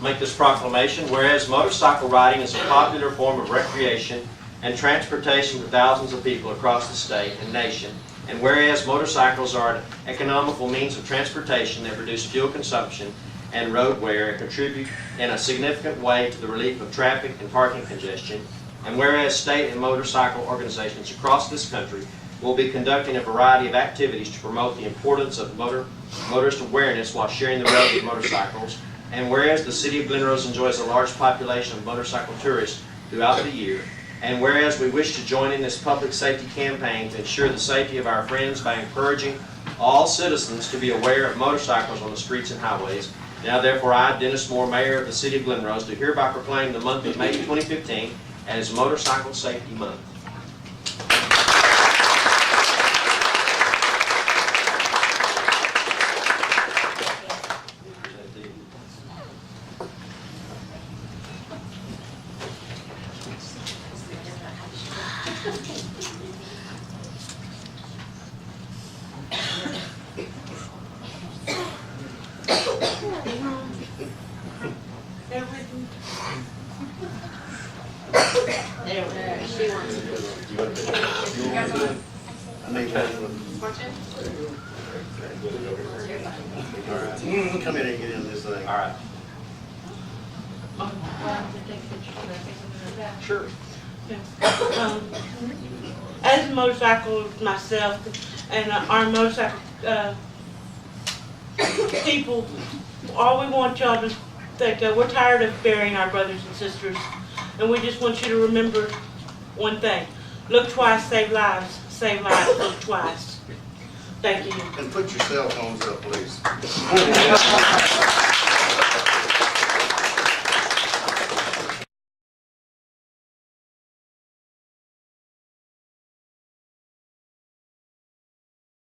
make this proclamation. Whereas motorcycle riding is a popular form of recreation and transportation for thousands of people across the state and nation, and whereas motorcycles are an economical means of transportation that reduce fuel consumption and road wear and contribute in a significant way to the relief of traffic and parking congestion, and whereas state and motorcycle organizations across this country will be conducting a variety of activities to promote the importance of motorist awareness while sharing the road with motorcycles, and whereas the city of Glen Rose enjoys a large population of motorcycle tourists throughout the year, and whereas we wish to join in this public safety campaign to ensure the safety of our friends by encouraging all citizens to be aware of motorcycles on the streets and highways, now therefore I, Dennis Moore, Mayor of the City of Glen Rose, do hereby proclaim the month of May 2015 as Motorcycle Safety Month. Come in and get in this thing. All right. Sure. As a motorcycle myself and our motorcycle people, all we want y'all to think that we're tired of burying our brothers and sisters, and we just want you to remember one thing: look twice, save lives. Save lives, look twice. Thank you. And put your cell phones up, please.